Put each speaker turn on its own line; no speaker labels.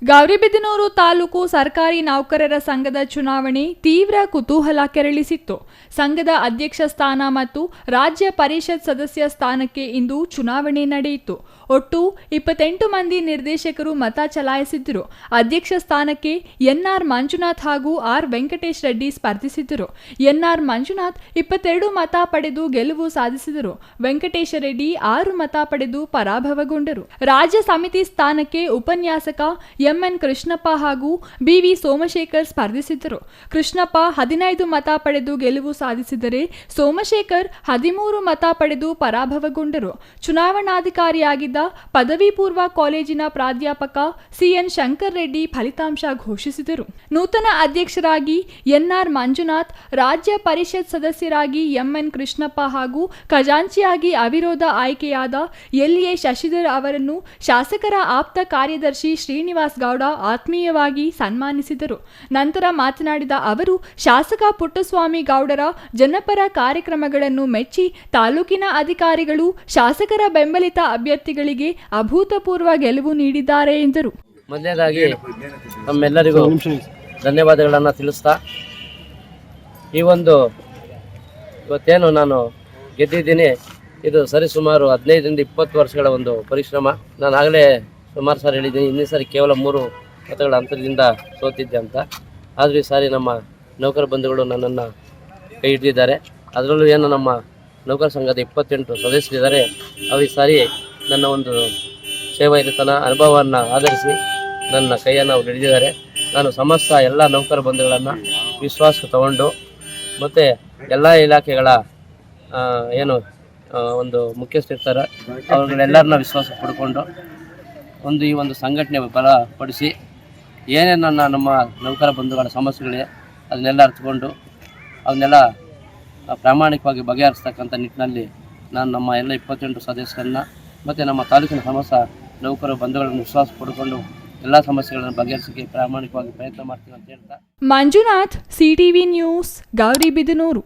ಗೌರಿಬಿದನೂರು ತಾಲೂಕು ಸರ್ಕಾರಿ ನೌಕರರ ಸಂಘದ ಚುನಾವಣೆ ತೀವ್ರ ಕುತೂಹಲ ಕೆರಳಿಸಿತ್ತು. ಸಂಘದ ಅಧ್ಯಕ್ಷ ಸ್ಥಾನ ಮತ್ತು ರಾಜ್ಯ ಪರಿಷತ್ ಸದಸ್ಯ ಸ್ಥಾನಕ್ಕೆ ಇಂದು ಚುನಾವಣೆ ನಡೆಯಿತು. ಒಟ್ಟು 28 ಮಂದಿ ನಿರ್ದೇಶಕರು ಮತ ಚಲಾಯಿಸಿದ್ದರು. ಅಧ್ಯಕ್ಷ ಸ್ಥಾನಕ್ಕೆ ಎನ್ಆರ್ ಮಂಜುನಾಥ್ ಹಾಗೂ ಆರ್ ವೆಂಕಟೇಶ್ ರೆಡ್ಡಿ ಸ್ಪರ್ಧಿಸಿದ್ದರು. ಎನ್ಆರ್ ಮಂಜುನಾಥ್ 22 ಮತ ಪಡೆದು ಗೆಲುವು ಸಾಧಿಸಿದರು. ವೆಂಕಟೇಶ ರೆಡ್ಡಿ 6 ಮತ ಪಡೆದು ಪರಾಭವಗೊಂಡರು. ರಾಜ್ಯ ಸಮಿತಿ ಸ್ಥಾನಕ್ಕೆ ಉಪನ್ಯಾಸಕ ಎಂಎನ್ ಕೃಷ್ಣಪ್ಪ ಹಾಗೂ ಬಿವಿ ಸೋಮಶೇಖರ್ ಸ್ಪರ್ಧಿಸಿದ್ದರು. ಕೃಷ್ಣಪ್ಪ 15 ಮತ ಪಡೆದು ಗೆಲುವು ಸಾಧಿಸಿದರೆ ಸೋಮಶೇಖರ್ 13 ಮತ ಪಡೆದು ಪರಾಭವಗೊಂಡರು. ಚುನಾವಣಾಧಿಕಾರಿಯಾಗಿದ್ದ ಪದವಿ ಪೂರ್ವ ಕಾಲೇಜಿನ ಪ್ರಾಧ್ಯಾಪಕ ಸಿಎನ್ ಶಂಕರ್ ರೆಡ್ಡಿ ಫಲಿತಾಂಶ ಘೋಷಿಸಿದರು. ನೂತನ ಅಧ್ಯಕ್ಷರಾಗಿ ಎನ್ಆರ್ ಮಂಜುನಾಥ್, ರಾಜ್ಯ ಪರಿಷತ್ ಸದಸ್ಯರಾಗಿ ಎಂಎನ್ ಕೃಷ್ಣಪ್ಪ ಹಾಗೂ ಖಜಾಂಚಿಯಾಗಿ ಅವಿರೋಧ ಆಯ್ಕೆಯಾದ ಎಲ್ಎ ಶಶಿಧರ್ ಅವರನ್ನು ಶಾಸಕರ ಆಪ್ತ ಕಾರ್ಯದರ್ಶಿ ಶ್ರೀನಿವಾಸ್ ಗೌಡ ಆತ್ಮೀಯವಾಗಿ ಸನ್ಮಾನಿಸಿದರು. ನಂತರ ಮಾತನಾಡಿದ ಅವರು, ಶಾಸಕ ಪುಟ್ಟಸ್ವಾಮಿ ಗೌಡರ ಜನಪರ ಕಾರ್ಯಕ್ರಮಗಳನ್ನು ಮೆಚ್ಚಿ ತಾಲೂಕಿನ ಅಧಿಕಾರಿಗಳು ಶಾಸಕರ ಬೆಂಬಲಿತ ಅಭ್ಯರ್ಥಿಗಳಿಗೆ ಅಭೂತಪೂರ್ವ ಗೆಲುವು ನೀಡಿದ್ದಾರೆ ಎಂದರು.
ಮೊದಲನೇದಾಗಿ ನಮ್ಮೆಲ್ಲರಿಗೂ ಧನ್ಯವಾದಗಳನ್ನು ತಿಳಿಸ್ತಾ, ಇವತ್ತೇನು ನಾನು ಗೆದ್ದಿದ್ದೀನಿ, ಇದು ಸರಿಸುಮಾರು 15ರಿಂದ 20 ವರ್ಷಗಳ ಒಂದು ಪರಿಶ್ರಮ. ನಾನು ಆಗಲೇ ಸುಮಾರು ಸಾರಿ ಹೇಳಿದ್ದೀನಿ, ಇನ್ನೇ ಸಾರಿ ಕೇವಲ 3 ಮತಗಳ ಅಂತರದಿಂದ ಸೋತಿದ್ದೆ ಅಂತ. ಆದರೂ ಈ ಸಾರಿ ನಮ್ಮ ನೌಕರ ಬಂಧುಗಳು ನನ್ನನ್ನು ಕೈ ಹಿಡಿದಿದ್ದಾರೆ. ಅದರಲ್ಲೂ ಏನು ನಮ್ಮ ನೌಕರ ಸಂಘದ 28 ಸದಸ್ಯರಿದ್ದಾರೆ. ಅವರು ಈ ಸಾರಿ ನನ್ನ ಒಂದು ಸೇವಾಯುತನ ಅನುಭವವನ್ನು ಆಧರಿಸಿ ನನ್ನ ಕೈಯನ್ನು ಅವರು ಹಿಡಿದಿದ್ದಾರೆ. ನಾನು ಸಮಸ್ತ ಎಲ್ಲ ನೌಕರ ಬಂಧುಗಳನ್ನು ವಿಶ್ವಾಸಕ್ಕೆ ತಗೊಂಡು ಮತ್ತು ಎಲ್ಲ ಇಲಾಖೆಗಳ ಒಂದು ಮುಖ್ಯಸ್ಥರಿರ್ತಾರೆ ಅವ್ರನ್ನೆಲ್ಲರನ್ನ ವಿಶ್ವಾಸಕ್ಕೆ ಪಡ್ಕೊಂಡು ಈ ಒಂದು ಸಂಘಟನೆ ಬಲಪಡಿಸಿ ಏನೇನು ನಮ್ಮ ನೌಕರ ಬಂಧುಗಳ ಸಮಸ್ಯೆಗಳಿದೆ ಅದನ್ನೆಲ್ಲ ಅರ್ಥಕೊಂಡು ಅವನ್ನೆಲ್ಲ ಪ್ರಾಮಾಣಿಕವಾಗಿ ಬಗೆಹರಿಸ್ತಕ್ಕಂಥ ನಿಟ್ಟಿನಲ್ಲಿ ನಾನು ನಮ್ಮ ಎಲ್ಲ 28 ಸದಸ್ಯರನ್ನ ಮತ್ತು ನಮ್ಮ ತಾಲೂಕಿನ ಸಮಸ್ತ ನೌಕರ ಬಂಧುಗಳನ್ನು ವಿಶ್ವಾಸ ಪಡ್ಕೊಂಡು ಎಲ್ಲ ಸಮಸ್ಯೆಗಳನ್ನು ಬಗೆಹರಿಸಲಿಕ್ಕೆ ಪ್ರಾಮಾಣಿಕವಾಗಿ ಪ್ರಯತ್ನ ಮಾಡ್ತೀವಿ ಅಂತ ಹೇಳ್ತಾ.
Manjunath, CTV news, Gauribidanur.